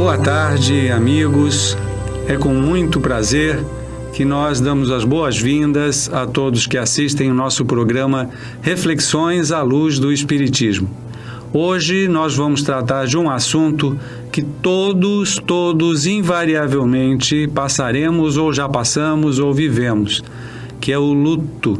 Boa tarde, amigos. É com muito prazer que nós damos as boas-vindas a todos que assistem o nosso programa Reflexões à Luz do Espiritismo. Hoje nós vamos tratar de um assunto que todos invariavelmente passaremos ou já passamos ou vivemos, que é o luto.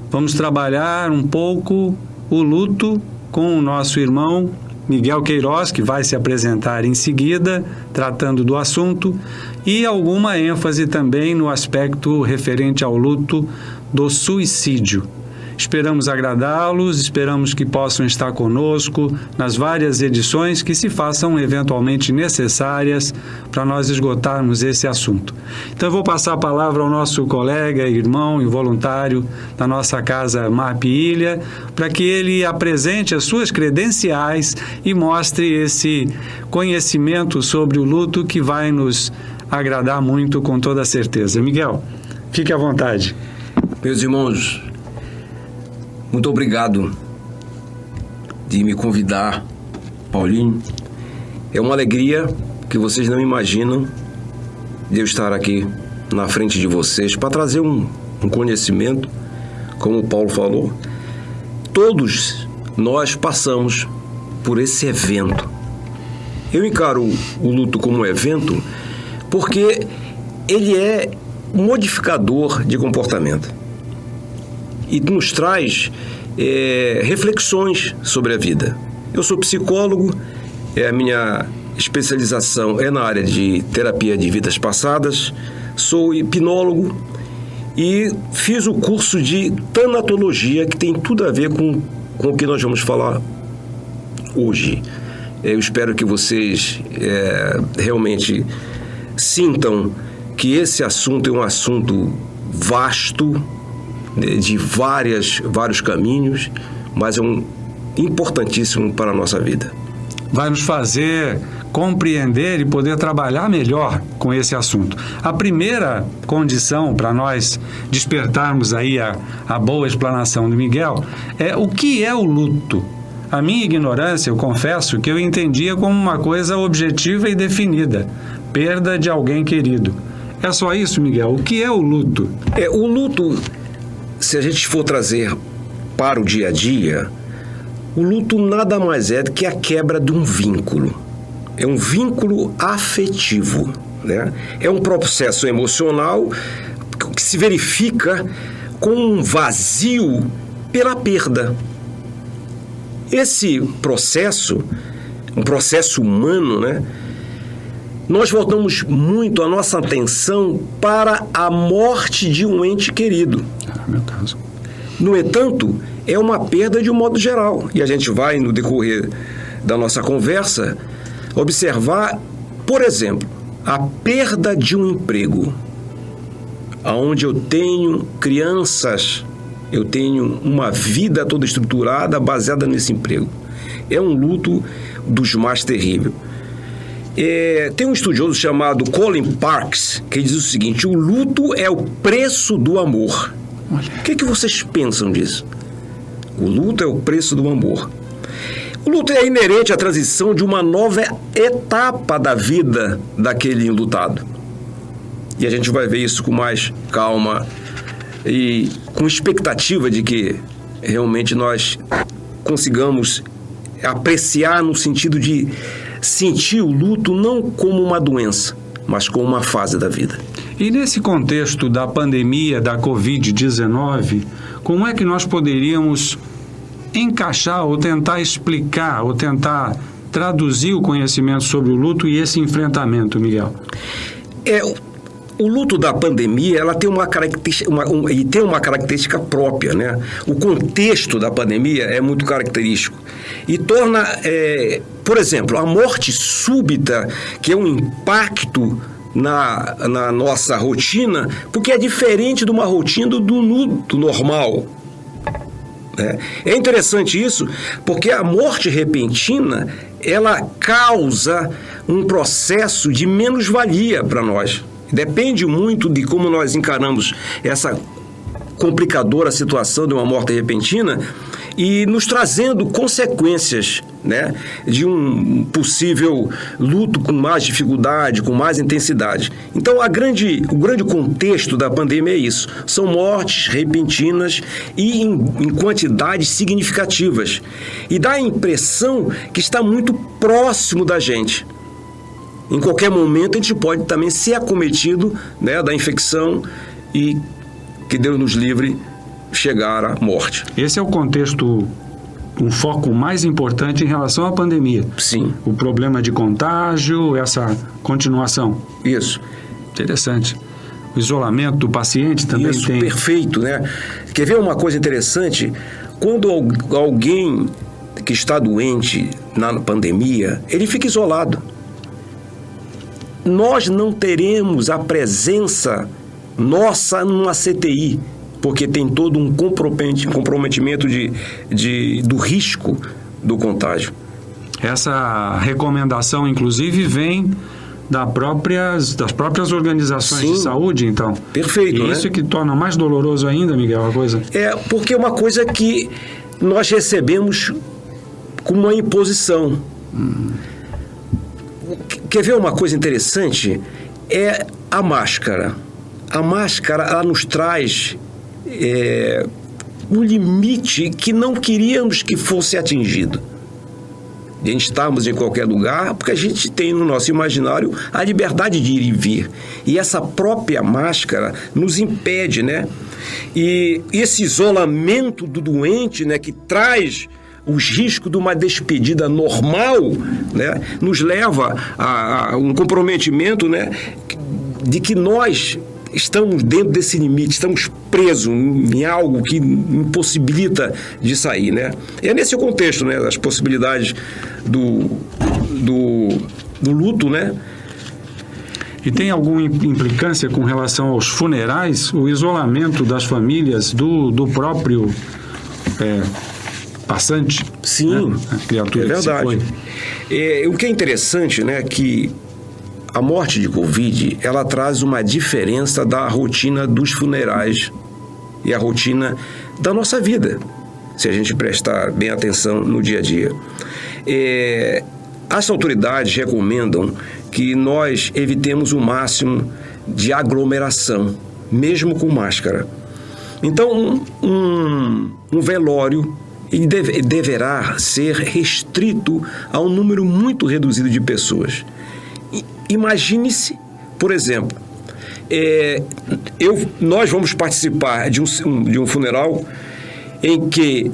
Vamos trabalhar um pouco o luto com o nosso irmão Miguel Queiroz, que vai se apresentar em seguida, tratando do assunto, e alguma ênfase também no aspecto referente ao luto do suicídio. Esperamos agradá-los, esperamos que possam estar conosco nas várias edições que se façam eventualmente necessárias para nós esgotarmos esse assunto. Então eu vou passar a palavra ao nosso colega, irmão e voluntário da nossa casa MAP Ilha, para que ele apresente as suas credenciais e mostre esse conhecimento sobre o luto que vai nos agradar muito, com toda certeza. Miguel, fique à vontade. Meus irmãos, muito obrigado de me convidar, Paulinho. É uma alegria que vocês não imaginam de eu estar aqui na frente de vocês para trazer um conhecimento, como o Paulo falou. Todos nós passamos por esse evento. Eu encaro o luto como um evento porque ele é modificador de comportamento e nos traz reflexões sobre a vida. Eu sou psicólogo, a minha especialização é na área de terapia de vidas passadas, sou hipnólogo e fiz o curso de tanatologia, que tem tudo a ver com o que nós vamos falar hoje. Eu espero que vocês realmente sintam que esse assunto é um assunto vasto, de vários caminhos, mas é importantíssimo para a nossa vida. Vai nos fazer compreender e poder trabalhar melhor com esse assunto. A primeira condição para nós despertarmos aí a boa explanação do Miguel é o que é o luto. A minha ignorância, eu confesso, que eu entendia como uma coisa objetiva e definida: perda de alguém querido. É só isso, Miguel? O que é o luto? O luto, se a gente for trazer para o dia a dia, o luto nada mais é do que a quebra de um vínculo. É um vínculo afetivo, né? É um processo emocional que se verifica com um vazio pela perda. Esse processo, um processo humano, né? Nós voltamos muito a nossa atenção para a morte de um ente querido. Meu caso. No entanto, é uma perda de um modo geral. E a gente vai, no decorrer da nossa conversa, observar, por exemplo, a perda de um emprego, onde eu tenho crianças, eu tenho uma vida toda estruturada baseada nesse emprego. É um luto dos mais terríveis. Tem um estudioso chamado Colin Parkes que diz o seguinte: o luto é o preço do amor. O que vocês pensam disso? O luto é o preço do amor. O luto é inerente à transição de uma nova etapa da vida daquele enlutado. E a gente vai ver isso com mais calma e com expectativa de que realmente nós consigamos apreciar no sentido de sentir o luto não como uma doença, mas como uma fase da vida. E nesse contexto da pandemia da Covid-19, como é que nós poderíamos encaixar ou tentar explicar ou tentar traduzir o conhecimento sobre o luto e esse enfrentamento, Miguel? O luto da pandemia, ela tem uma característica própria, né? O contexto da pandemia é muito característico e torna, por exemplo, a morte súbita, que é um impacto na nossa rotina, porque é diferente de uma rotina do luto normal. É interessante isso, porque a morte repentina, ela causa um processo de menos-valia para nós. Depende muito de como nós encaramos essa complicadora a situação de uma morte repentina e nos trazendo consequências, né, de um possível luto com mais dificuldade, com mais intensidade. Então, o grande contexto da pandemia é isso. São mortes repentinas e em quantidades significativas. E dá a impressão que está muito próximo da gente. Em qualquer momento, a gente pode também ser acometido, né, da infecção e que Deus nos livre chegar à morte. Esse é o contexto, um foco mais importante em relação à pandemia. Sim. O problema de contágio, essa continuação. Isso. Interessante. O isolamento do paciente também Isso, tem... perfeito, né? Quer ver uma coisa interessante? Quando alguém que está doente na pandemia, ele fica isolado. Nós não teremos a presença nossa numa CTI, porque tem todo um comprometimento do risco do contágio. Essa recomendação, inclusive, vem das próprias organizações Sim, de saúde, então. Perfeito, E isso é que torna mais doloroso ainda, Miguel, a coisa? É, porque é uma coisa que nós recebemos como uma imposição. Quer ver uma coisa interessante? É a máscara. A máscara, ela nos traz um limite que não queríamos que fosse atingido. De a gente estarmos em qualquer lugar, porque a gente tem no nosso imaginário a liberdade de ir e vir. E essa própria máscara nos impede, né? E esse isolamento do doente, né, que traz os riscos de uma despedida normal, né, nos leva a um comprometimento, né, de que nós estamos dentro desse limite, estamos presos em algo que impossibilita de sair, né? É nesse contexto, né, das possibilidades do luto, né? E tem alguma implicância com relação aos funerais, o isolamento das famílias do próprio passante? Sim, né? A criatura é verdade. Que se foi. O que é interessante, né, que a morte de Covid, ela traz uma diferença da rotina dos funerais e a rotina da nossa vida, se a gente prestar bem atenção no dia a dia. As autoridades recomendam que nós evitemos o máximo de aglomeração, mesmo com máscara. Então, um velório deverá ser restrito a um número muito reduzido de pessoas. Imagine-se, por exemplo, nós vamos participar de um funeral em que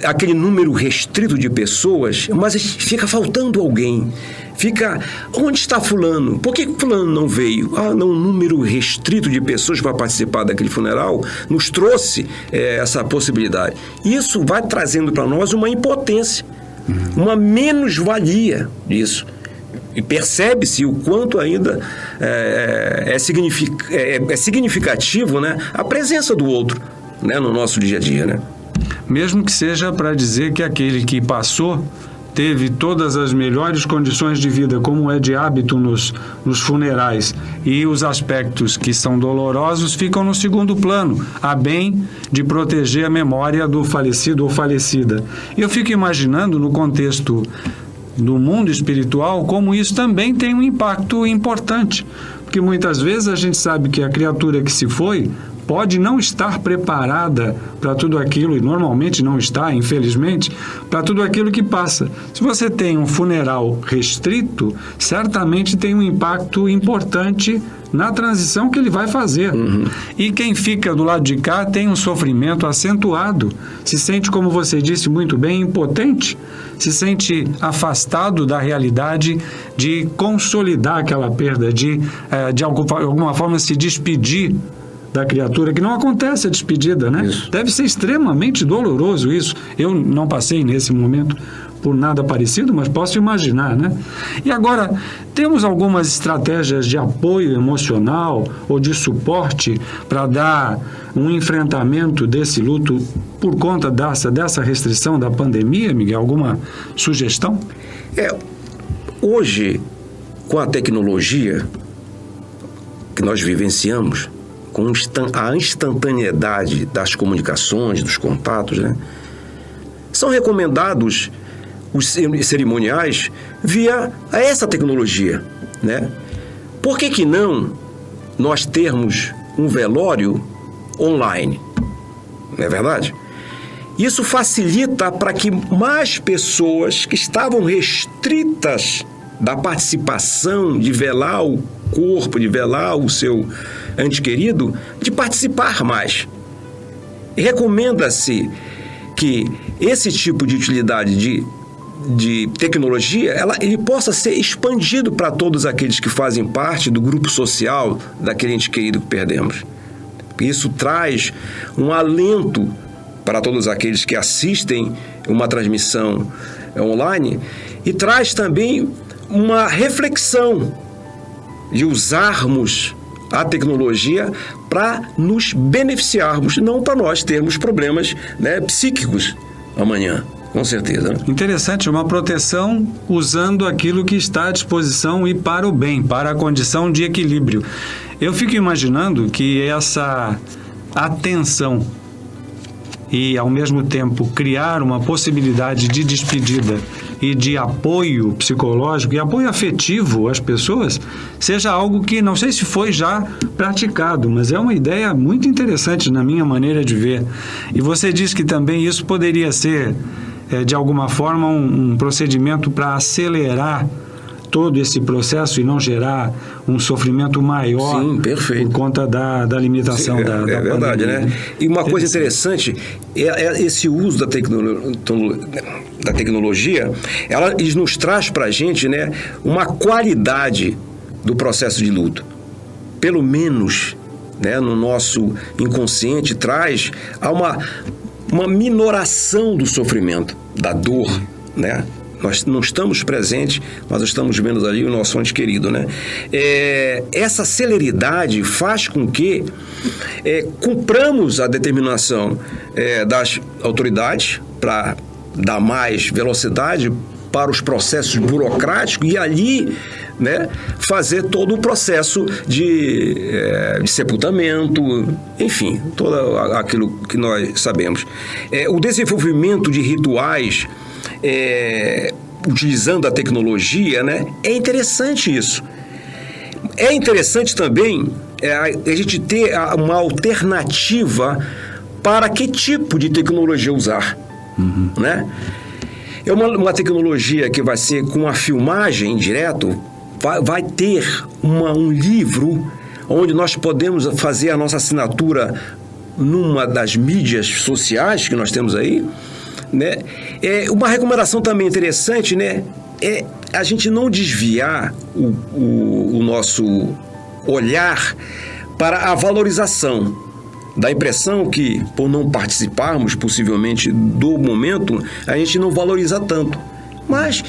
aquele número restrito de pessoas, mas fica faltando alguém. Onde está fulano? Por que fulano não veio? Um número restrito de pessoas para participar daquele funeral nos trouxe essa possibilidade. Isso vai trazendo para nós uma impotência, uma menos-valia disso. E percebe-se o quanto ainda é significativo, né, a presença do outro, né, no nosso dia a dia, né? Mesmo que seja para dizer que aquele que passou teve todas as melhores condições de vida, como é de hábito nos funerais, e os aspectos que são dolorosos ficam no segundo plano, a bem de proteger a memória do falecido ou falecida. E eu fico imaginando, no contexto do mundo espiritual, como isso também tem um impacto importante, porque muitas vezes a gente sabe que a criatura que se foi pode não estar preparada para tudo aquilo, e normalmente não está, infelizmente, para tudo aquilo que passa. Se você tem um funeral restrito, certamente tem um impacto importante na transição que ele vai fazer. E quem fica do lado de cá tem um sofrimento acentuado, se sente, como você disse muito bem, impotente, se sente afastado da realidade de consolidar aquela perda, de alguma forma se despedir da criatura, que não acontece a despedida, né? Isso. Deve ser extremamente doloroso isso. Eu não passei nesse momento por nada parecido, mas posso imaginar, né? E agora, temos algumas estratégias de apoio emocional ou de suporte para dar um enfrentamento desse luto por conta dessa restrição da pandemia, Miguel? Alguma sugestão? Hoje, com a tecnologia que nós vivenciamos, com a instantaneidade das comunicações, dos contatos, né? São recomendados os cerimoniais via essa tecnologia, né? Por que não nós termos um velório online? Não é verdade? Isso facilita para que mais pessoas que estavam restritas da participação, de velar o corpo, de velar o seu ente querido, de participar mais. E recomenda-se que esse tipo de utilidade de tecnologia, ele possa ser expandido para todos aqueles que fazem parte do grupo social daquele ente querido que perdemos. Isso traz um alento para todos aqueles que assistem uma transmissão online e traz também uma reflexão de usarmos a tecnologia para nos beneficiarmos, não para nós termos problemas, né, psíquicos amanhã, com certeza. Interessante, uma proteção usando aquilo que está à disposição e para o bem, para a condição de equilíbrio. Eu fico imaginando que essa atenção e, ao mesmo tempo, criar uma possibilidade de despedida e de apoio psicológico e apoio afetivo às pessoas seja algo que não sei se foi já praticado, mas é uma ideia muito interessante na minha maneira de ver. E você diz que também isso poderia ser, de alguma forma, um procedimento para acelerar todo esse processo e não gerar um sofrimento maior. Sim, perfeito. Por conta da limitação. Sim, da verdade, pandemia, né? E uma coisa interessante é esse uso da tecnologia, ela nos traz para a gente, né, uma qualidade do processo de luto. Pelo menos, né, no nosso inconsciente traz uma minoração do sofrimento, da dor, né? Nós não estamos presentes, mas estamos vendo ali o nosso ente querido, né? Essa celeridade faz com que cumpramos a determinação das autoridades para dar mais velocidade para os processos burocráticos e ali, né, fazer todo o processo de sepultamento, enfim, todo aquilo que nós sabemos. O desenvolvimento de rituais utilizando a tecnologia, né? É interessante isso. É interessante também a gente ter uma alternativa para que tipo de tecnologia usar, né? É uma tecnologia que vai ser com a filmagem direto, vai ter um livro onde nós podemos fazer a nossa assinatura numa das mídias sociais que nós temos aí, né? Uma recomendação também interessante, né, é a gente não desviar o nosso olhar para a valorização. Dá a impressão que, por não participarmos, possivelmente, do momento, a gente não valoriza tanto. Mas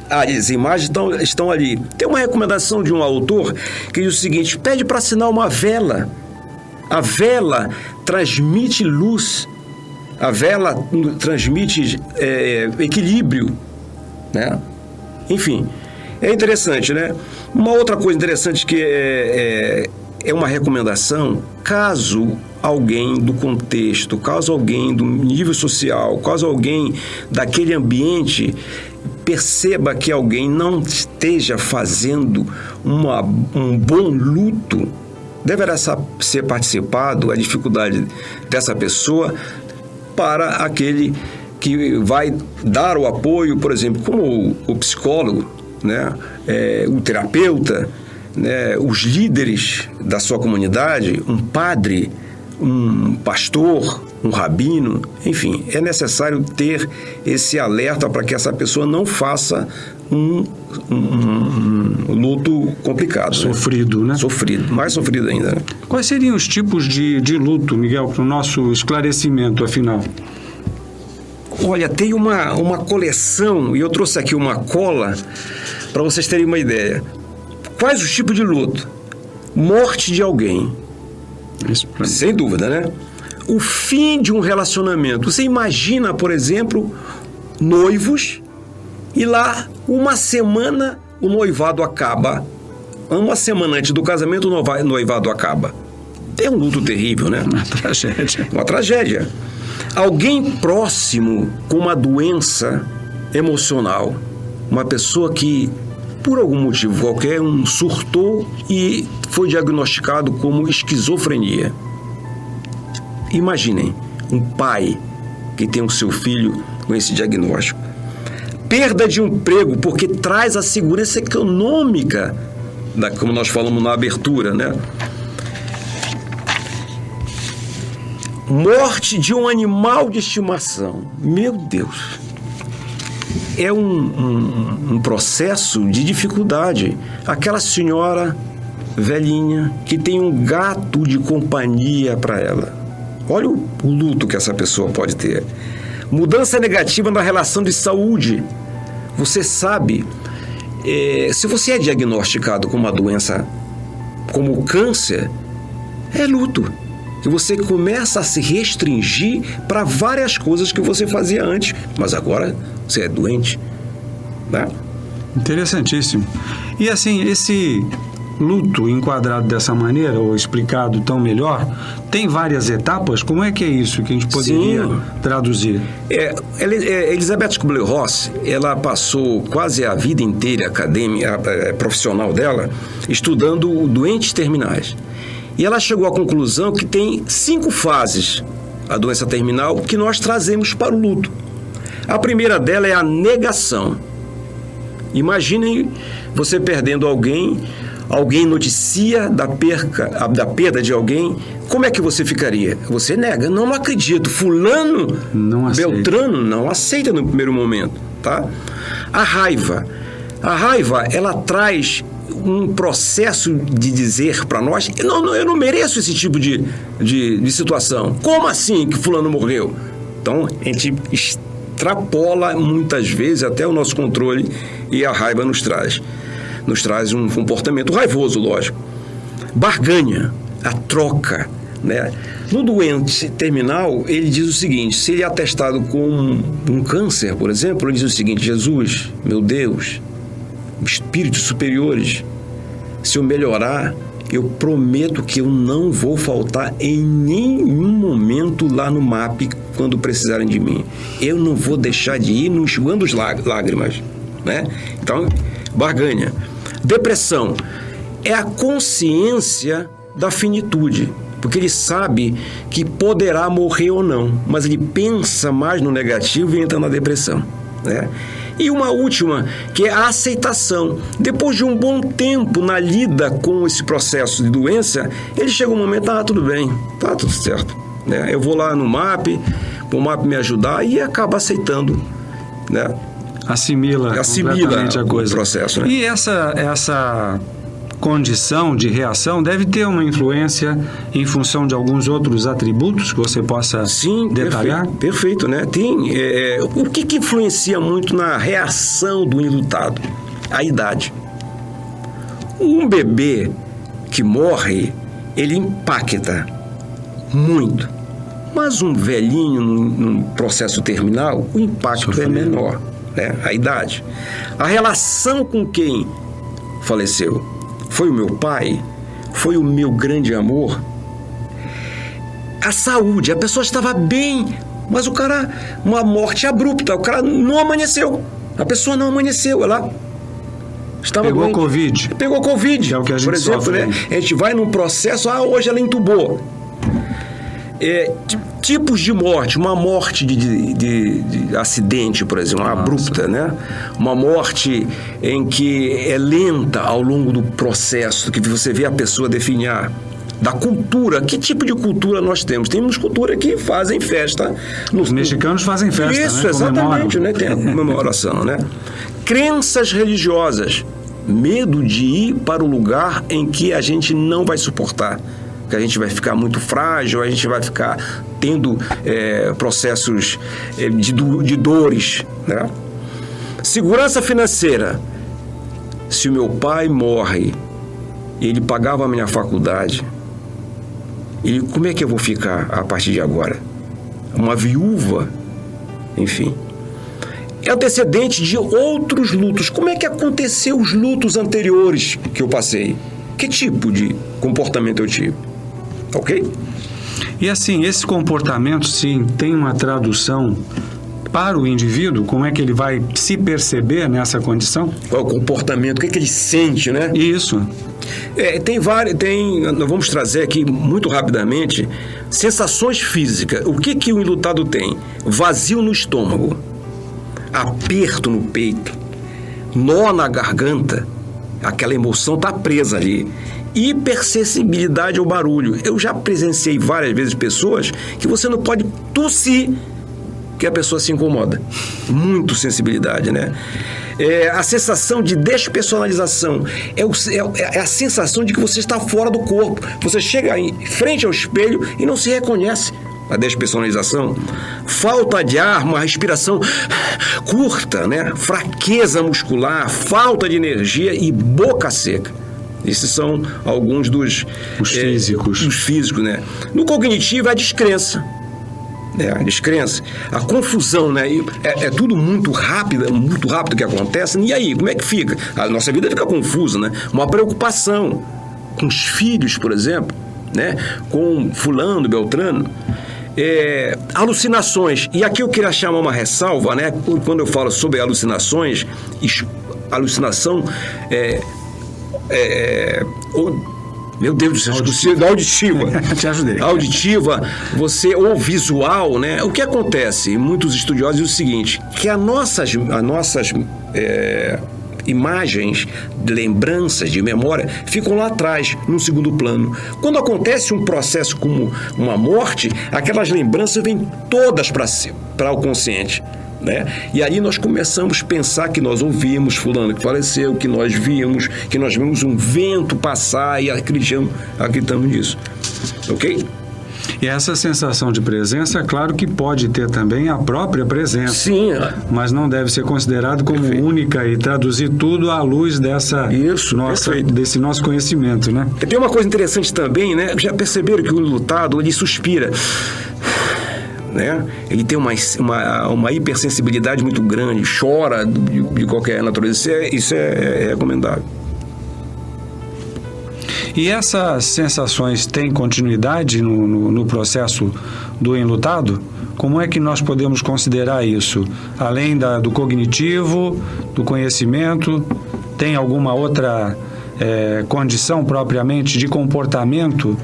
as imagens estão ali. Tem uma recomendação de um autor que diz o seguinte: pede para assinar uma vela. A vela transmite luz. A vela transmite equilíbrio, né? Enfim, é interessante, né? Uma outra coisa interessante que é uma recomendação, caso alguém do contexto, caso alguém do nível social, caso alguém daquele ambiente perceba que alguém não esteja fazendo um bom luto, deverá ser participado a dificuldade dessa pessoa para aquele que vai dar o apoio, por exemplo, como o psicólogo, né? O terapeuta, né? Os líderes da sua comunidade, um padre, um pastor, um rabino, enfim, é necessário ter esse alerta para que essa pessoa não faça um luto complicado. Sofrido, né? Sofrido, mais sofrido ainda, né? Quais seriam os tipos de luto, Miguel, para o nosso esclarecimento, afinal? Olha, tem uma coleção, e eu trouxe aqui uma cola para vocês terem uma ideia. Quais os tipos de luto? Morte de alguém. Sem dúvida, né? O fim de um relacionamento. Você imagina, por exemplo, noivos, e lá, uma semana, o noivado acaba. Uma semana antes do casamento, o noivado acaba. É um luto terrível, né? Uma tragédia. Uma tragédia. Alguém próximo com uma doença emocional, uma pessoa que, por algum motivo qualquer, surtou e foi diagnosticado como esquizofrenia. Imaginem, um pai que tem o seu filho com esse diagnóstico. Perda de emprego, porque traz a segurança econômica, como nós falamos na abertura, né? Morte de um animal de estimação. Meu Deus! É um processo de dificuldade. Aquela senhora velhinha que tem um gato de companhia para ela. Olha o luto que essa pessoa pode ter. Mudança negativa na relação de saúde. Você sabe, se você é diagnosticado com uma doença como câncer, é luto. Que você começa a se restringir para várias coisas que você fazia antes, mas agora você é doente, né? Interessantíssimo. E assim, esse luto enquadrado dessa maneira, ou explicado tão melhor, tem várias etapas? Como é que é isso que a gente poderia traduzir? Elizabeth Kubler-Ross, ela passou quase a vida inteira acadêmica, profissional dela, estudando doentes terminais. E ela chegou à conclusão que tem 5 fases a doença terminal que nós trazemos para o luto. A primeira dela é a negação. Imaginem você perdendo alguém noticia da perda de alguém, como é que você ficaria? Você nega, não acredito, fulano, não aceita. Beltrano, não aceita no primeiro momento, tá? A raiva, ela traz um processo de dizer para nós, eu não mereço esse tipo de situação. Como assim que fulano morreu? Então, a gente extrapola muitas vezes até o nosso controle e a raiva nos traz um comportamento raivoso, lógico. Barganha, a troca, né? No doente terminal, ele diz o seguinte, se ele é atestado com um câncer, por exemplo, ele diz o seguinte, Jesus, meu Deus, espíritos superiores, se eu melhorar, eu prometo que eu não vou faltar em nenhum momento lá no MAP quando precisarem de mim. Eu não vou deixar de ir no enxugando as lágrimas, né? Então, barganha. Depressão é a consciência da finitude, porque ele sabe que poderá morrer ou não, mas ele pensa mais no negativo e entra na depressão, né? E uma última, que é a aceitação. Depois de um bom tempo na lida com esse processo de doença, ele chega um momento, tudo bem, tá tudo certo, né? Eu vou lá no MAP, o MAP me ajudar e acaba aceitando, né? Assimila completamente a coisa. O processo, né? E essa condição de reação deve ter uma influência em função de alguns outros atributos que você possa detalhar? Perfeito, né? Tem, o que influencia muito na reação do enlutado? A idade. Um bebê que morre, ele impacta muito. Mas um velhinho num processo terminal, o impacto é menor, né? A idade. A relação com quem faleceu. Foi o meu pai? Foi o meu grande amor? A saúde, a pessoa estava bem, mas uma morte abrupta, o cara não amanheceu. A pessoa não amanheceu, ela estava Pegou bem. Covid. Pegou Covid, é o que a gente por exemplo, sofre, né? A gente vai num processo, hoje ela entubou. Tipos de morte, uma morte de acidente, por exemplo, uma abrupta, né? Uma morte em que é lenta ao longo do processo, que você vê a pessoa definhar. Da cultura, que tipo de cultura nós temos? Temos cultura que fazem festa. Os mexicanos fazem festa, isso, né? Exatamente, né? Tem a comemoração, né? Crenças religiosas. Medo de ir para o lugar em que a gente não vai suportar. Que a gente vai ficar muito frágil, a gente vai ficar tendo processos de dores, né? Segurança financeira. Se o meu pai morre, ele pagava a minha faculdade, como é que eu vou ficar a partir de agora? Uma viúva, enfim. É antecedente de outros lutos. Como é que aconteceu os lutos anteriores que eu passei? Que tipo de comportamento eu tive? Ok? E assim, esse comportamento, sim, tem uma tradução para o indivíduo? Como é que ele vai se perceber nessa condição? Qual é o comportamento? O que ele sente, né? Isso. Nós vamos trazer aqui muito rapidamente sensações físicas. O que o enlutado tem? Vazio no estômago, aperto no peito, nó na garganta, aquela emoção está presa ali. Hipersensibilidade ao barulho. Eu já presenciei várias vezes pessoas que você não pode tossir, que a pessoa se incomoda. Muito sensibilidade, né? A sensação de despersonalização é a sensação de que você está fora do corpo. Você chega em frente ao espelho e não se reconhece. A despersonalização. Falta de ar, uma respiração curta, né? Fraqueza muscular, falta de energia e boca seca. Esses são alguns dos físicos. Dos físicos, né? No cognitivo, é a descrença. A descrença, a confusão, né? É tudo muito rápido que acontece. E aí, como é que fica? A nossa vida fica confusa, né? Uma preocupação com os filhos, por exemplo, né? Com fulano, beltrano. Alucinações. E aqui eu queria chamar uma ressalva, né? Quando eu falo sobre alucinações, alucinação meu Deus do céu, auditiva. Te ajudei. Auditiva, ou visual, né? O que acontece? Muitos estudiosos dizem o seguinte, que as nossas imagens, lembranças de memória, ficam lá atrás, num segundo plano. Quando acontece um processo como uma morte, aquelas lembranças vêm todas para o consciente. Né? E aí nós começamos a pensar que nós ouvimos fulano que faleceu, que nós vimos um vento passar e acreditamos nisso. Ok? E essa sensação de presença, claro que pode ter também a própria presença. Sim. Mas não deve ser considerado como única e traduzir tudo à luz desse nosso conhecimento, né? Tem uma coisa interessante também, né? Já perceberam que o enlutado, ele suspira, né? Ele tem uma hipersensibilidade muito grande, chora de qualquer natureza. Isso é recomendável. E essas sensações têm continuidade no processo do enlutado? Como é que nós podemos considerar isso? Além do cognitivo, do conhecimento, tem alguma outra condição propriamente de comportamento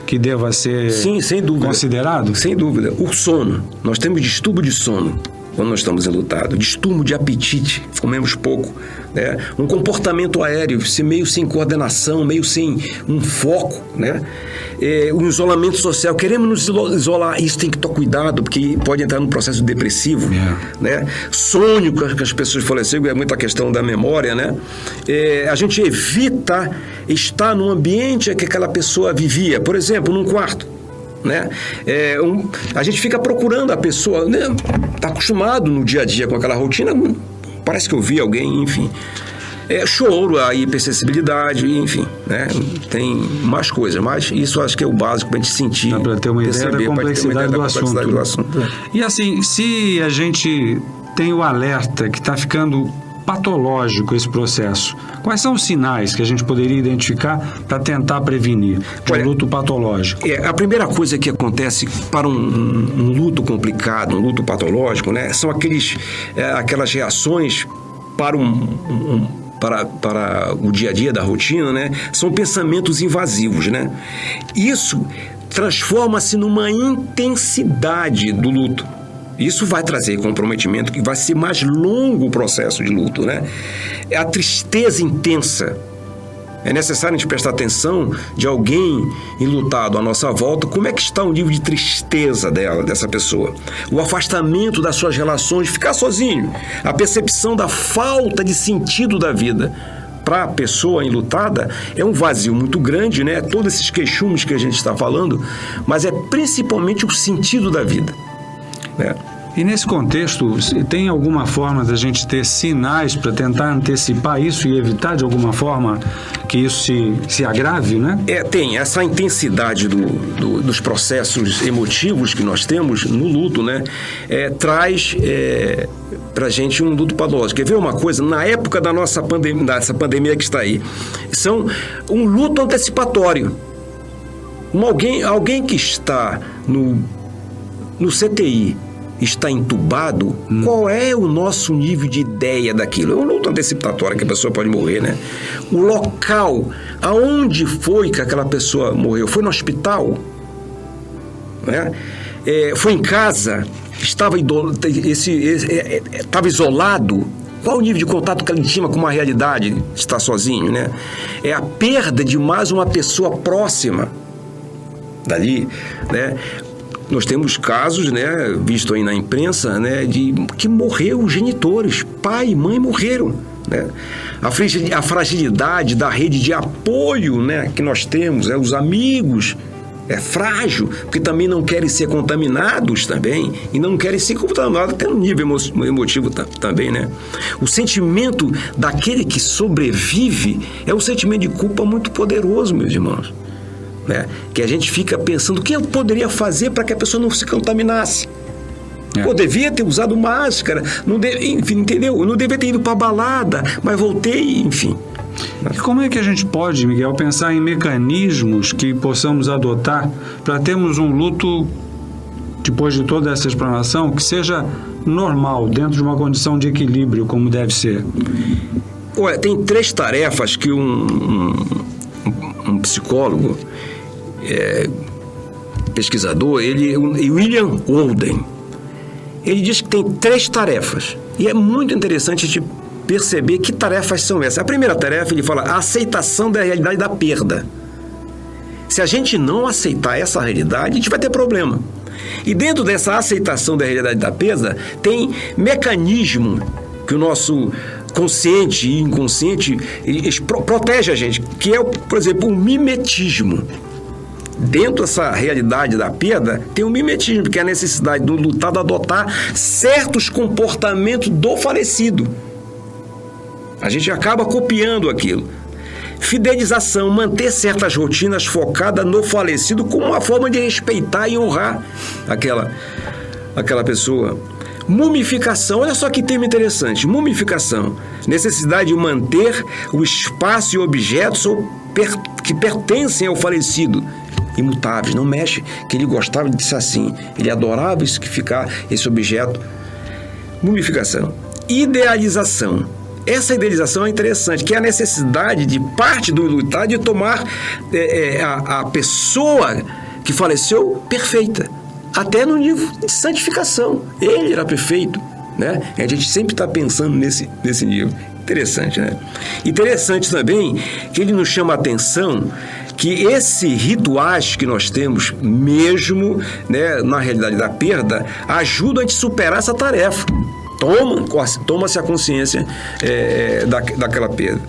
que deva ser sem dúvida, considerado? Sem dúvida. O sono. Nós temos distúrbio de sono quando nós estamos enlutados. Distúrbio de apetite, comemos pouco. Né? Um comportamento aéreo, meio sem coordenação, meio sem um foco. Né? Um isolamento social. Queremos nos isolar. Isso tem que tomar cuidado, porque pode entrar num processo depressivo. Né? Sonho que as pessoas faleceram, é muita questão da memória. Né? A gente evita estar num ambiente que aquela pessoa vivia. Por exemplo, num quarto. Né? A gente fica procurando a pessoa, né? Tá acostumado no dia a dia com aquela rotina, parece que eu vi alguém, enfim. Choro, a hipersensibilidade, enfim, né? Tem mais coisas, mas isso acho que é o básico para a gente sentir. Dá para ter uma ideia da complexidade do assunto. E assim, se a gente tem o alerta que está ficando patológico esse processo, quais são os sinais que a gente poderia identificar para tentar prevenir um luto patológico? A primeira coisa que acontece para um luto complicado, um luto patológico, né, são aquelas reações para para o dia a dia da rotina, né, são pensamentos invasivos, né? Isso transforma-se numa intensidade do luto. Isso vai trazer comprometimento, que vai ser mais longo o processo de luto, né? É a tristeza intensa. É necessário a gente prestar atenção de alguém enlutado à nossa volta, como é que está o nível de tristeza dessa pessoa. O afastamento das suas relações, ficar sozinho. A percepção da falta de sentido da vida. Para a pessoa enlutada, é um vazio muito grande, né? Todos esses queixumes que a gente está falando, mas é principalmente o sentido da vida. E nesse contexto, tem alguma forma da gente ter sinais para tentar antecipar isso e evitar de alguma forma que isso se agrave, né? Tem essa intensidade dos processos emotivos que nós temos no luto, né? Traz para a gente um luto patológico. Quer ver uma coisa? Na época da nossa pandemia, dessa pandemia que está aí, são um luto antecipatório. Alguém que está no CTI, está entubado, qual é o nosso nível de ideia daquilo? É uma luta antecipatória que a pessoa pode morrer, né? O local, aonde foi que aquela pessoa morreu? Foi no hospital? Né? Foi em casa? Estava isolado? Qual o nível de contato que ele tinha com uma realidade? Estar sozinho, né? É a perda de mais uma pessoa próxima dali, né? Nós temos casos, né, visto aí na imprensa, né, de que morreram os genitores, pai e mãe morreram, né? A fragilidade da rede de apoio, né, que nós temos, os amigos, é frágil, porque também não querem ser contaminados também, e não querem ser contaminados até no nível emotivo também, né? O sentimento daquele que sobrevive é um sentimento de culpa muito poderoso, meus irmãos. Né? Que a gente fica pensando o que eu poderia fazer para que a pessoa não se contaminasse. Pô, devia ter usado máscara, enfim, entendeu? Eu não devia ter ido para a balada, mas voltei, enfim. E como é que a gente pode, Miguel, pensar em mecanismos que possamos adotar para termos um luto, depois de toda essa explanação, que seja normal, dentro de uma condição de equilíbrio, como deve ser? Olha, tem 3 tarefas que um psicólogo, pesquisador, William Holden, ele diz que tem 3 tarefas. E é muito interessante a gente perceber que tarefas são essas. A primeira tarefa, ele fala, a aceitação da realidade da perda. Se a gente não aceitar essa realidade, a gente vai ter problema. E dentro dessa aceitação da realidade da perda, tem mecanismo que o nosso consciente e inconsciente protege a gente, que é, por exemplo, o mimetismo. Dentro dessa realidade da perda, tem um mimetismo, que é a necessidade do lutado adotar certos comportamentos do falecido. A gente acaba copiando aquilo. Fidelização, manter certas rotinas focadas no falecido como uma forma de respeitar e honrar aquela pessoa. Mumificação, olha só que tema interessante. Mumificação, necessidade de manter o espaço e objetos que pertencem ao falecido imutáveis, não mexe, que ele gostava de ser assim, ele adorava isso, que ficar esse objeto. Mumificação. Idealização. Essa idealização é interessante, que é a necessidade de parte do lutar de tomar a pessoa que faleceu perfeita, até no nível de santificação. Ele era perfeito, né? A gente sempre está pensando nesse nível. Interessante, né? Interessante também que ele nos chama a atenção que esses rituais que nós temos, mesmo, né, na realidade da perda, ajudam a gente superar essa tarefa. Toma-se a consciência daquela perda.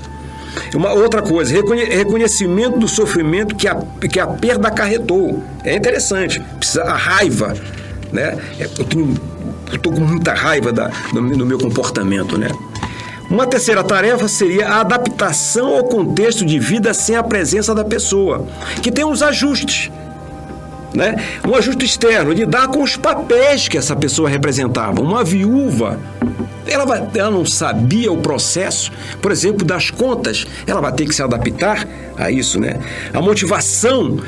Uma outra coisa, reconhecimento do sofrimento que a perda acarretou. É interessante. A raiva, né? Eu estou com muita raiva do meu comportamento, né? Uma terceira tarefa seria a adaptação ao contexto de vida sem a presença da pessoa, que tem uns ajustes, né? Um ajuste externo, lidar com os papéis que essa pessoa representava. Uma viúva, ela não sabia o processo, por exemplo, das contas, ela vai ter que se adaptar a isso, né? A motivação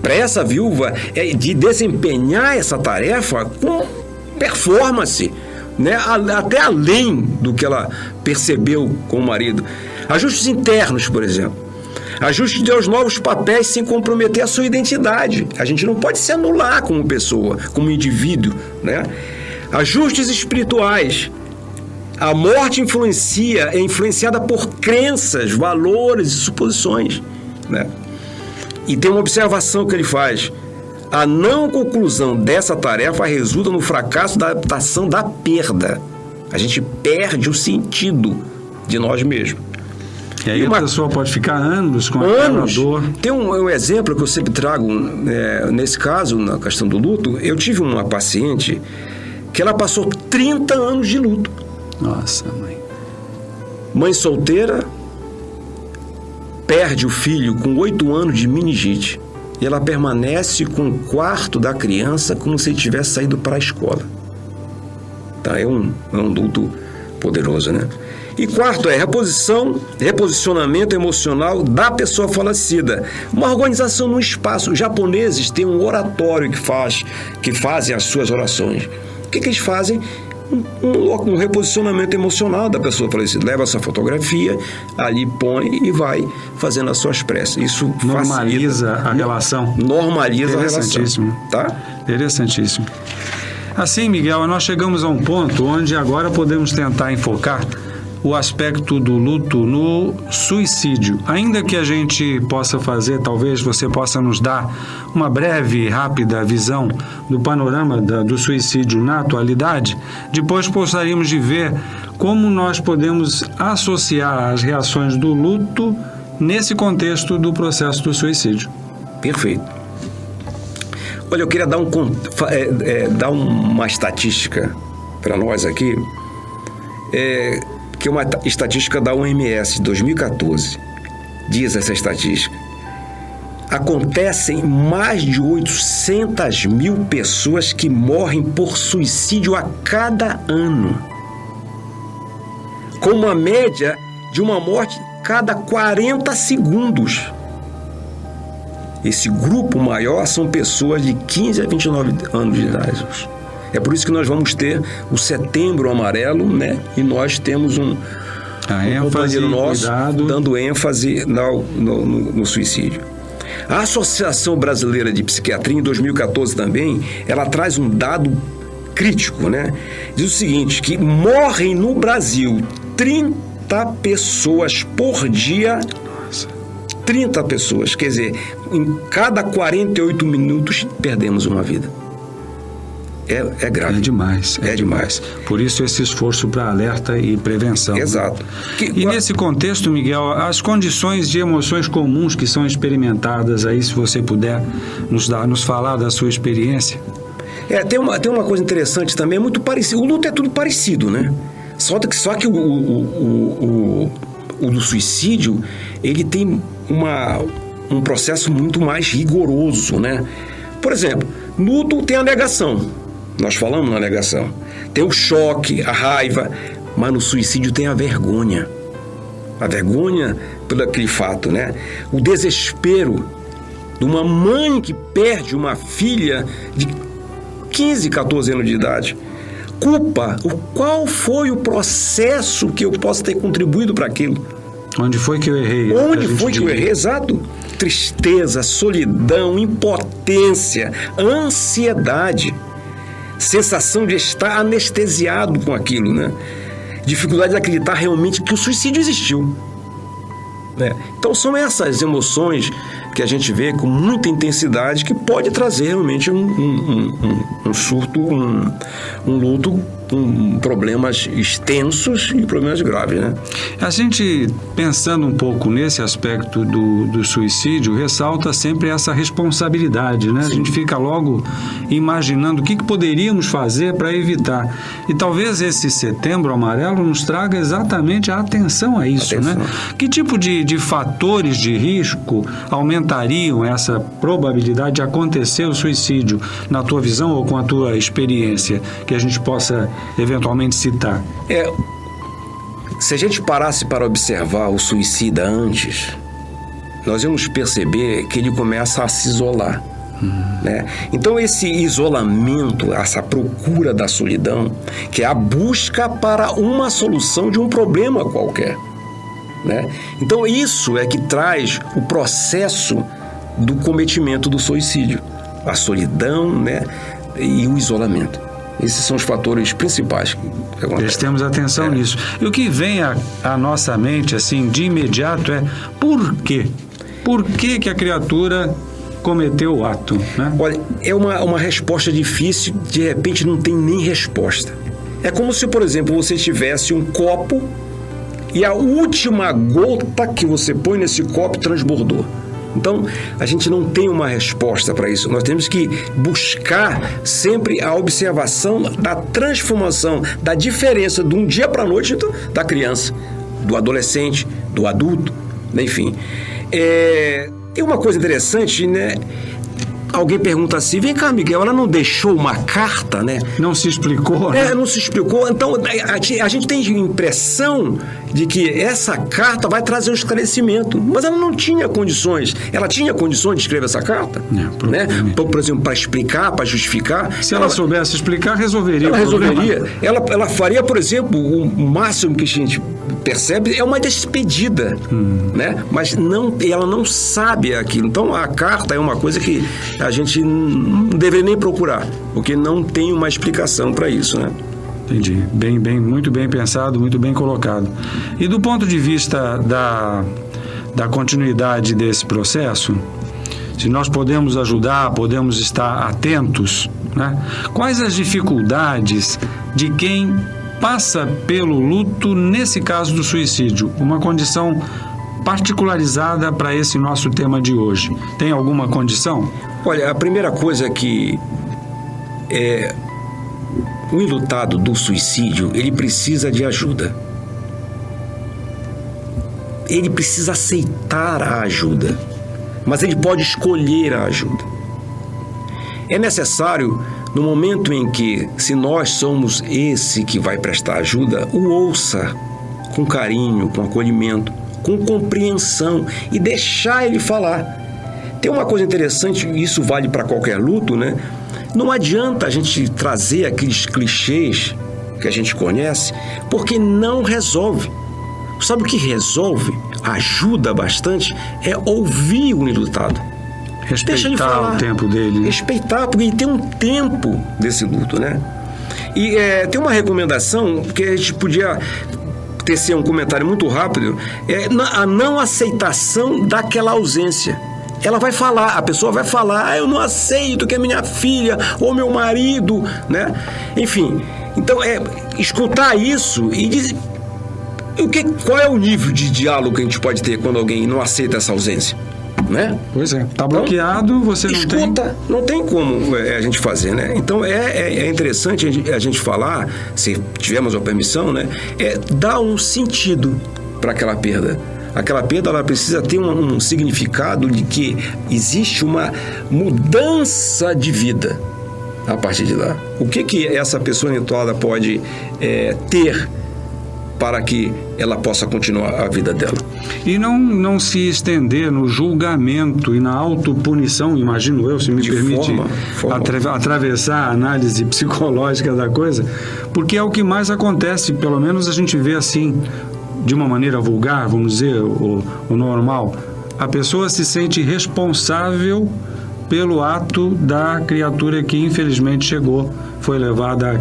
para essa viúva é de desempenhar essa tarefa com performance, né? Até além do que ela percebeu com o marido. Ajustes internos, por exemplo. Ajuste aos novos papéis sem comprometer a sua identidade. A gente não pode se anular como pessoa, como indivíduo, né? Ajustes espirituais. A morte é influenciada por crenças, valores e suposições, né? E tem uma observação que ele faz. A não conclusão dessa tarefa resulta no fracasso da adaptação da perda. A gente perde o sentido de nós mesmos. E aí a pessoa pode ficar anos com aquela dor. Tem um exemplo que eu sempre trago, nesse caso, na questão do luto. Eu tive uma paciente que ela passou 30 anos de luto. Nossa, mãe. Mãe solteira, perde o filho com 8 anos de meningite. E ela permanece com o quarto da criança como se ele tivesse saído para a escola. Tá? É um luto poderoso, né? E quarto é reposicionamento emocional da pessoa falecida. Uma organização no espaço. Os japoneses têm um oratório que fazem as suas orações. O que eles fazem? Um reposicionamento emocional da pessoa falecida. Leva essa fotografia, ali põe e vai fazendo as suas preces. Isso normaliza a relação. Normaliza a relação. Interessantíssimo. Tá? Interessantíssimo. Assim, Miguel, nós chegamos a um ponto onde agora podemos tentar enfocar o aspecto do luto no suicídio. Ainda que a gente possa fazer, talvez você possa nos dar uma breve, rápida visão do panorama do suicídio na atualidade, depois gostaríamos de ver como nós podemos associar as reações do luto nesse contexto do processo do suicídio. Perfeito. Olha, eu queria dar uma estatística para nós aqui, que é uma estatística da OMS de 2014. Diz essa estatística: acontecem mais de 800 mil pessoas que morrem por suicídio a cada ano, com uma média de uma morte cada 40 segundos. Esse grupo maior são pessoas de 15 a 29 anos de idade. É por isso que nós vamos ter o Setembro Amarelo, né? E nós temos um companheiro nosso dando ênfase no suicídio. A Associação Brasileira de Psiquiatria, em 2014 também, ela traz um dado crítico, né? Diz o seguinte, que morrem no Brasil 30 pessoas por dia. 30 pessoas, quer dizer, em cada 48 minutos perdemos uma vida. É grave. É demais. É demais. Por isso esse esforço para alerta e prevenção. Exato. Nesse contexto, Miguel, as condições de emoções comuns que são experimentadas aí, se você puder nos falar da sua experiência. Tem uma coisa interessante também, é muito parecido. O luto é tudo parecido, né? Só que o do suicídio, ele tem um processo muito mais rigoroso, né? Por exemplo, luto tem a negação. Nós falamos na negação. Tem o choque, a raiva, mas no suicídio tem a vergonha. A vergonha pelo aquele fato, né? O desespero de uma mãe que perde uma filha de 15, 14 anos de idade. Culpa. Qual foi o processo que eu posso ter contribuído para aquilo? Onde foi que eu errei? Onde foi que eu errei? Exato. Tristeza, solidão, impotência, ansiedade, sensação de estar anestesiado com aquilo, né? Dificuldade de acreditar realmente que o suicídio existiu. Então são essas emoções que a gente vê com muita intensidade que pode trazer realmente um surto, um luto com problemas extensos e problemas graves, né? A gente, pensando um pouco nesse aspecto do suicídio, ressalta sempre essa responsabilidade, né? Sim. A gente fica logo imaginando o que poderíamos fazer para evitar. E talvez esse Setembro Amarelo nos traga exatamente a atenção a isso, né? Que tipo de fatores de risco aumentariam essa probabilidade de acontecer o suicídio, na tua visão ou com a tua experiência, que a gente possa eventualmente citar? Se a gente parasse para observar o suicida antes, nós íamos perceber que ele começa a se isolar. Né? Então esse isolamento, essa procura da solidão, que é a busca para uma solução de um problema qualquer, né? Então isso é que traz o processo do cometimento do suicídio, a solidão, né? E o isolamento. Esses são os fatores principais que acontecem. Prestemos atenção nisso. E o que vem à nossa mente, assim, de imediato é por quê? Por que a criatura cometeu o ato, né? Olha, é uma resposta difícil, de repente não tem nem resposta. É como se, por exemplo, você tivesse um copo e a última gota que você põe nesse copo transbordou. Então, a gente não tem uma resposta para isso. Nós temos que buscar sempre a observação da transformação, da diferença de um dia para a noite da criança, do adolescente, do adulto, enfim. Tem uma coisa interessante, né? alguém pergunta assim, vem cá, Miguel, ela não deixou uma carta, né? Não se explicou, né? Não se explicou. Então, a gente tem a impressão de que essa carta vai trazer um esclarecimento. Mas ela não tinha condições. Ela tinha condições de escrever essa carta? Né? Por exemplo, para explicar, para justificar. Se ela soubesse explicar, resolveria. Ela resolveria. Ela faria, por exemplo, o máximo que a gente percebe é uma despedida, né? Mas ela não sabe aquilo. Então, a carta é uma coisa que a gente não deveria nem procurar, porque não tem uma explicação para isso, né? Entendi. Muito bem pensado, muito bem colocado. E do ponto de vista da continuidade desse processo, se nós podemos ajudar, podemos estar atentos, né? Quais as dificuldades de quem passa pelo luto, nesse caso do suicídio, uma condição particularizada para esse nosso tema de hoje? Tem alguma condição? Olha, a primeira coisa é que o enlutado do suicídio, ele precisa de ajuda. Ele precisa aceitar a ajuda, mas ele pode escolher a ajuda. É necessário, no momento em que, se nós somos esse que vai prestar ajuda, o ouça com carinho, com acolhimento, com compreensão e deixar ele falar. Tem uma coisa interessante, e isso vale para qualquer luto, né? Não adianta a gente trazer aqueles clichês que a gente conhece, porque não resolve. Sabe o que resolve, ajuda bastante, é ouvir o enlutado. Deixa ele falar. O tempo dele. Respeitar, porque ele tem um tempo desse luto, né? E tem uma recomendação que a gente podia tecer um comentário muito rápido, a não aceitação daquela ausência. Ela vai falar, a pessoa vai falar, eu não aceito que é minha filha ou meu marido, né? Enfim, então escutar isso e dizer qual é o nível de diálogo que a gente pode ter quando alguém não aceita essa ausência, né? Pois é, tá bloqueado, então, você não escuta, não tem como a gente fazer, né? Então é interessante a gente falar, se tivermos a permissão, né? Dar um sentido para aquela perda. Aquela perda, ela precisa ter um significado de que existe uma mudança de vida a partir de lá. O que essa pessoa enlutada pode ter para que ela possa continuar a vida dela? E não se estender no julgamento e na autopunição, imagino eu, se me permite atravessar a análise psicológica da coisa, porque é o que mais acontece, pelo menos a gente vê assim, de uma maneira vulgar, vamos dizer, o normal. A pessoa se sente responsável pelo ato da criatura que infelizmente chegou, foi levada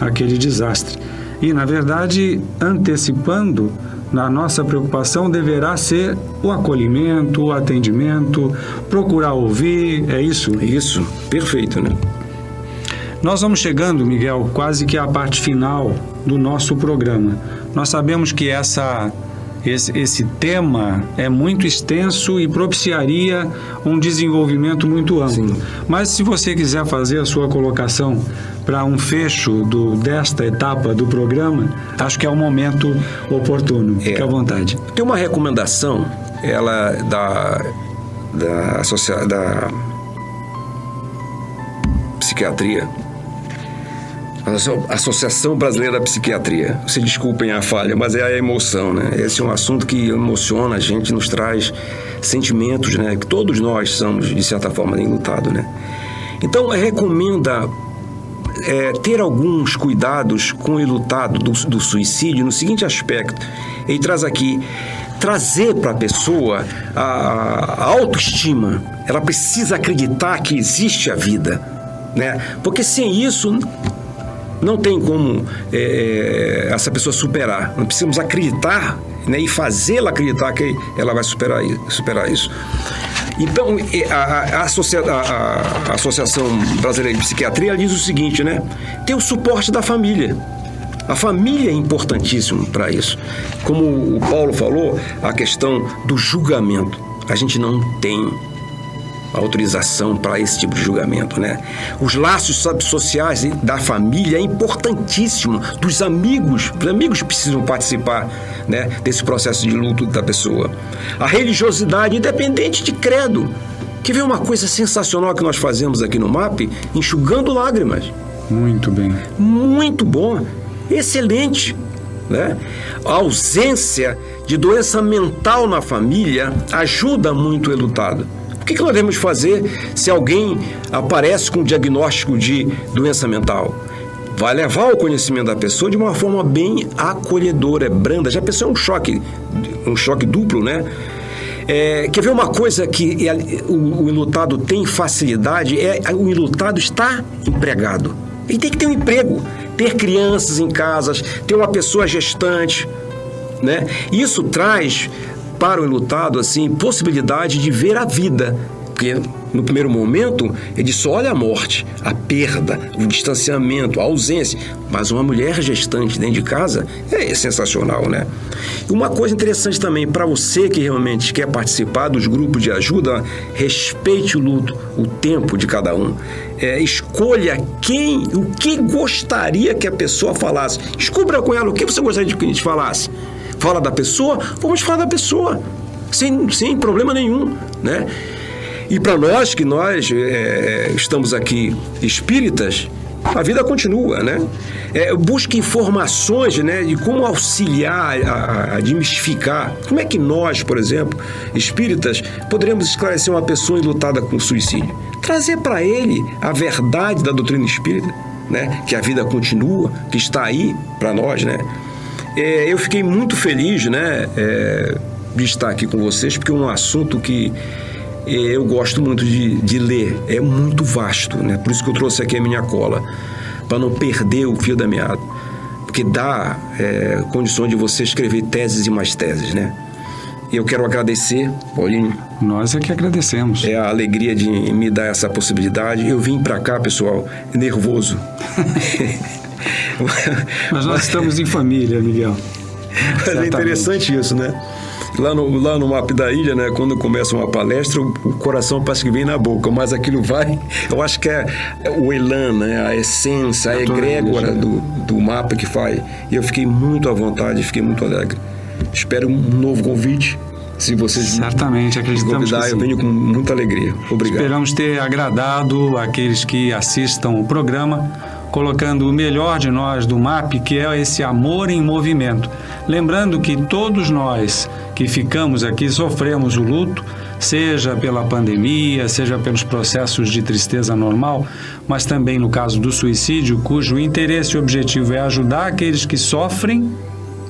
àquele desastre. E, na verdade, antecipando, na nossa preocupação deverá ser o acolhimento, o atendimento, procurar ouvir, é isso? Isso, perfeito, né? Nós vamos chegando, Miguel, quase que à parte final do nosso programa. Nós sabemos que esse tema é muito extenso e propiciaria um desenvolvimento muito amplo. Sim. Mas se você quiser fazer a sua colocação para um fecho desta etapa do programa, acho que é o momento oportuno. Fique à vontade. Tem uma recomendação, ela da psiquiatria, Associação Brasileira da Psiquiatria. Se desculpem a falha, mas é a emoção, né? Esse é um assunto que emociona a gente, nos traz sentimentos, né? Que todos nós somos, de certa forma, enlutados, né? Então, recomenda ter alguns cuidados com o enlutado do suicídio no seguinte aspecto. Ele traz aqui, trazer para a pessoa a autoestima. Ela precisa acreditar que existe a vida, né? Porque sem isso não tem como essa pessoa superar. Nós precisamos acreditar, né, e fazê-la acreditar que ela vai superar isso. Então, a Associação Brasileira de Psiquiatria diz o seguinte, né? Ter o suporte da família. A família é importantíssimo para isso. Como o Paulo falou, a questão do julgamento. A gente não tem autorização para esse tipo de julgamento, né? Os laços sociais da família é importantíssimo, dos amigos. Os amigos precisam participar, né, desse processo de luto da pessoa. A religiosidade, independente de credo, Quer ver uma coisa sensacional que nós fazemos aqui no MAP? Enxugando lágrimas. Muito bem. Muito bom. Excelente. Né? A ausência de doença mental na família ajuda muito o enlutado. O que nós devemos fazer se alguém aparece com um diagnóstico de doença mental? Vai levar o conhecimento da pessoa de uma forma bem acolhedora, branda. Já pensou um choque duplo, né? Quer ver uma coisa que o enlutado tem facilidade? O enlutado está empregado. Ele tem que ter um emprego, ter crianças em casa, ter uma pessoa gestante, né? Isso traz para o enlutado, assim, possibilidade de ver a vida. Porque no primeiro momento ele só olha a morte, a perda, o distanciamento, a ausência. Mas uma mulher gestante dentro de casa é sensacional, né? E uma coisa interessante também, para você que realmente quer participar dos grupos de ajuda, respeite o luto, o tempo de cada um. Escolha o que gostaria que a pessoa falasse. Descubra com ela o que você gostaria que a gente falasse. Fala da pessoa? Vamos falar da pessoa, sem problema nenhum, né? E para nós que estamos aqui espíritas, a vida continua, né? Busque informações, né, de como auxiliar a desmistificar. Como é que nós, por exemplo, espíritas, poderemos esclarecer uma pessoa enlutada com suicídio? Trazer para ele a verdade da doutrina espírita, né? Que a vida continua, que está aí para nós, né? Eu fiquei muito feliz, né, de estar aqui com vocês, porque é um assunto que eu gosto muito de ler. É muito vasto, né? Por isso que eu trouxe aqui a minha cola, para não perder o fio da meada, porque dá condições de você escrever teses e mais teses, né? E eu quero agradecer, Paulinho. Nós é que agradecemos. É a alegria de me dar essa possibilidade. Eu vim para cá, pessoal, nervoso. Mas nós estamos em família, Miguel. Mas é interessante isso, né? Lá no MAP da ilha, né, quando começa uma palestra, o coração parece que vem na boca, mas aquilo vai... Eu acho que é o elan, né, a essência, a egrégora do MAP que faz. E eu fiquei muito à vontade, fiquei muito alegre. Espero um novo convite. Se vocês certamente acreditamos convidar, eu venho com muita alegria. Obrigado. Esperamos ter agradado aqueles que assistam o programa, colocando o melhor de nós do MAP, que é esse amor em movimento. Lembrando que todos nós que ficamos aqui sofremos o luto, seja pela pandemia, seja pelos processos de tristeza normal, mas também no caso do suicídio, cujo interesse e objetivo é ajudar aqueles que sofrem,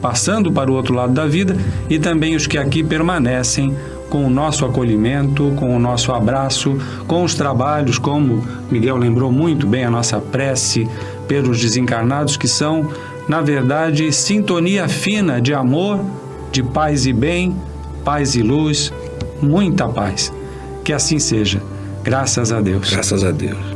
passando para o outro lado da vida, e também os que aqui permanecem com o nosso acolhimento, com o nosso abraço, com os trabalhos, como Miguel lembrou muito bem, a nossa prece pelos desencarnados, que são, na verdade, sintonia fina de amor, de paz e bem, paz e luz, muita paz. Que assim seja. Graças a Deus. Graças a Deus.